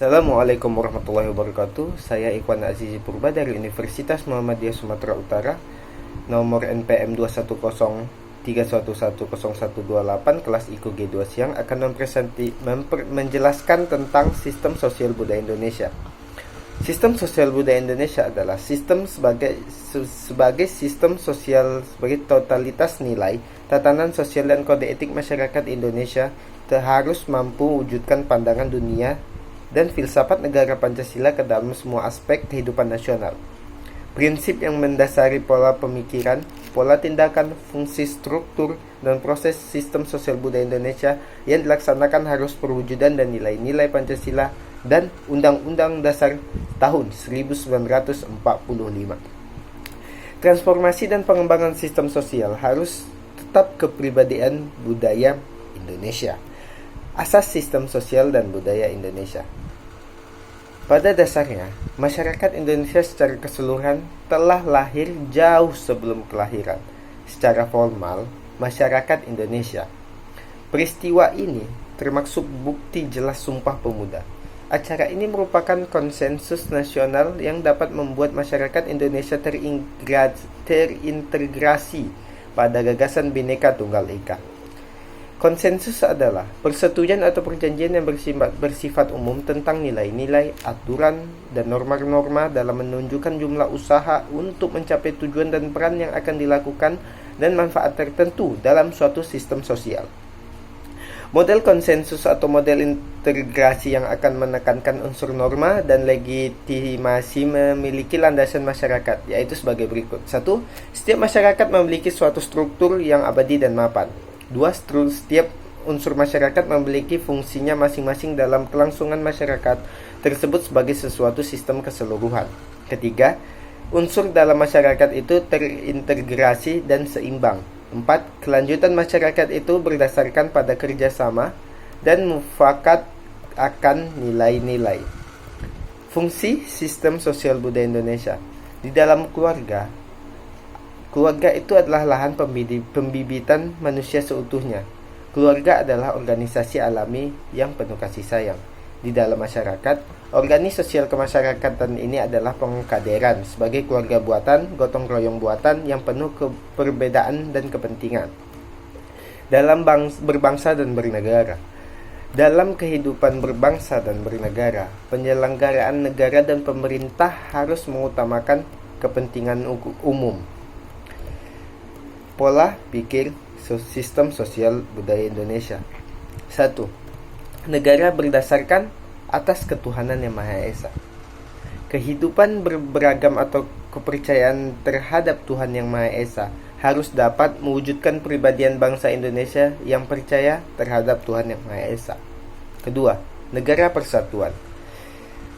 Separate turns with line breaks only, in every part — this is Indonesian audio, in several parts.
Assalamualaikum warahmatullahi wabarakatuh. Saya Ikhwan Azizi Purba dari Universitas Muhammadiyah Sumatera Utara. Nomor NPM 21031110128 kelas IKO G2 Siang akan menjelaskan tentang sistem sosial budaya Indonesia. Sistem sosial budaya Indonesia adalah sistem sebagai sistem sosial sebagai totalitas nilai, tatanan sosial dan kode etik masyarakat Indonesia harus mampu wujudkan pandangan dunia dan filsafat negara Pancasila ke dalam semua aspek kehidupan nasional. Prinsip yang mendasari pola pemikiran, pola tindakan, fungsi struktur, dan proses sistem sosial budaya Indonesia yang dilaksanakan harus perwujudan dan nilai-nilai Pancasila dan Undang-Undang Dasar tahun 1945. Transformasi dan pengembangan sistem sosial harus tetap kepribadian budaya Indonesia. Asas sistem sosial dan budaya Indonesia. Pada dasarnya, masyarakat Indonesia secara keseluruhan telah lahir jauh sebelum kelahiran. Secara formal, masyarakat Indonesia. Peristiwa ini termasuk bukti jelas Sumpah Pemuda. Acara ini merupakan konsensus nasional yang dapat membuat masyarakat Indonesia terintegrasi pada gagasan Bhinneka Tunggal Ika. Konsensus adalah persetujuan atau perjanjian yang bersifat umum tentang nilai-nilai, aturan, dan norma-norma dalam menunjukkan jumlah usaha untuk mencapai tujuan dan peran yang akan dilakukan dan manfaat tertentu dalam suatu sistem sosial. Model konsensus atau model integrasi yang akan menekankan unsur norma dan legitimasi memiliki landasan masyarakat, yaitu sebagai berikut. 1. Setiap masyarakat memiliki suatu struktur yang abadi dan mapan. 2. Setiap unsur masyarakat memiliki fungsinya masing-masing dalam kelangsungan masyarakat tersebut sebagai sesuatu sistem keseluruhan. 3. Unsur dalam masyarakat itu terintegrasi dan seimbang. 4. Kelanjutan masyarakat itu berdasarkan pada kerjasama dan mufakat akan nilai-nilai. Fungsi sistem sosial budaya Indonesia. Di dalam keluarga itu adalah lahan pembibitan manusia seutuhnya. Keluarga adalah organisasi alami yang penuh kasih sayang. Di dalam masyarakat, organisasi sosial kemasyarakatan ini adalah pengkaderan sebagai keluarga buatan, gotong royong buatan yang penuh perbedaan dan kepentingan. Dalam berbangsa dan bernegara. Dalam kehidupan berbangsa dan bernegara, penyelenggaraan negara dan pemerintah harus mengutamakan kepentingan umum. Pola pikir sistem sosial budaya Indonesia. 1. Negara berdasarkan atas ketuhanan yang Maha Esa. Kehidupan beragam atau kepercayaan terhadap Tuhan yang Maha Esa harus dapat mewujudkan kepribadian bangsa Indonesia yang percaya terhadap Tuhan yang Maha Esa. Kedua, negara persatuan.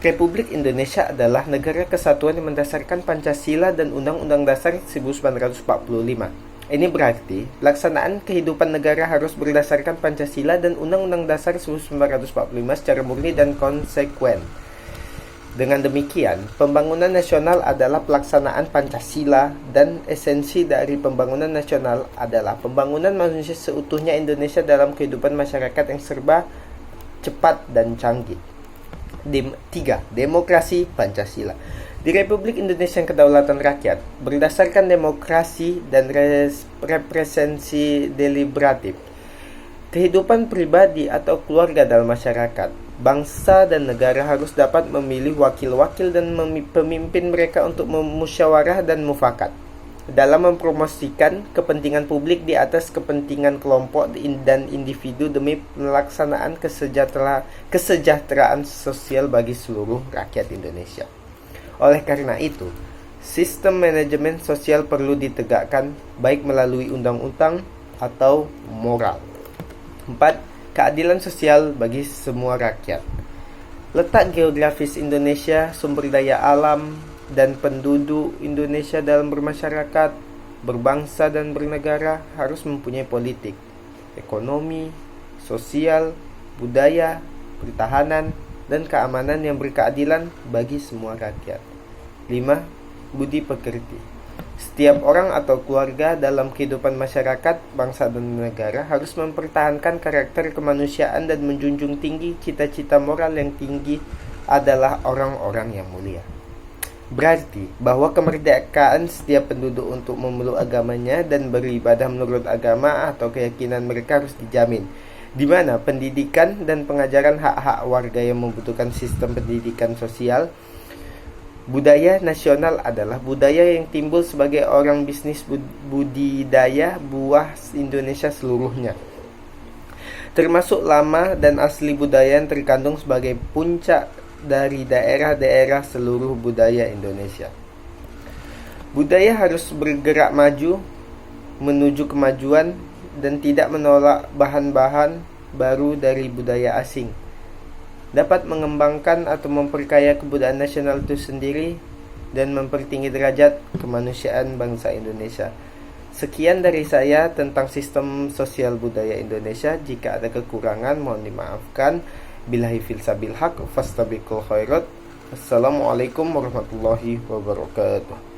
Republik Indonesia adalah negara kesatuan yang mendasarkan Pancasila dan Undang-Undang Dasar 1945. Ini berarti pelaksanaan kehidupan negara harus berdasarkan Pancasila dan Undang-Undang Dasar 1945 secara murni dan konsekuen. Dengan demikian, pembangunan nasional adalah pelaksanaan Pancasila dan esensi dari pembangunan nasional adalah pembangunan manusia seutuhnya Indonesia dalam kehidupan masyarakat yang serba cepat dan canggih. 3. Demokrasi Pancasila. Di Republik Indonesia yang kedaulatan rakyat, berdasarkan demokrasi dan representasi deliberatif, kehidupan pribadi atau keluarga dalam masyarakat, bangsa dan negara harus dapat memilih wakil-wakil dan pemimpin mereka untuk memusyawarah dan mufakat dalam mempromosikan kepentingan publik di atas kepentingan kelompok dan individu demi pelaksanaan kesejahteraan sosial bagi seluruh rakyat Indonesia. Oleh karena itu, sistem manajemen sosial perlu ditegakkan baik melalui undang-undang atau moral. 4. Keadilan sosial bagi semua rakyat. Letak geografis Indonesia, sumber daya alam, dan penduduk Indonesia dalam bermasyarakat, berbangsa, dan bernegara harus mempunyai politik, ekonomi, sosial, budaya, pertahanan, dan keamanan yang berkeadilan bagi semua rakyat. 5. Budi pekerti. Setiap orang atau keluarga dalam kehidupan masyarakat, bangsa, dan negara harus mempertahankan karakter kemanusiaan dan menjunjung tinggi cita-cita moral yang tinggi adalah orang-orang yang mulia. Berarti bahwa kemerdekaan setiap penduduk untuk memeluk agamanya dan beribadah menurut agama atau keyakinan mereka harus dijamin, di mana pendidikan dan pengajaran hak-hak warga yang membutuhkan sistem pendidikan sosial. Budaya nasional adalah budaya yang timbul sebagai orang bisnis budidaya buah Indonesia seluruhnya, termasuk lama dan asli budaya yang terkandung sebagai puncak dari daerah-daerah seluruh budaya Indonesia. Budaya harus bergerak maju menuju kemajuan dan tidak menolak bahan-bahan baru dari budaya asing. Dapat mengembangkan atau memperkaya kebudayaan nasional itu sendiri dan mempertinggi derajat kemanusiaan bangsa Indonesia. Sekian dari saya tentang sistem sosial budaya Indonesia. Jika ada kekurangan mohon dimaafkan. Billahi fil sabil haq fastabiqul khairat. Assalamualaikum warahmatullahi wabarakatuh.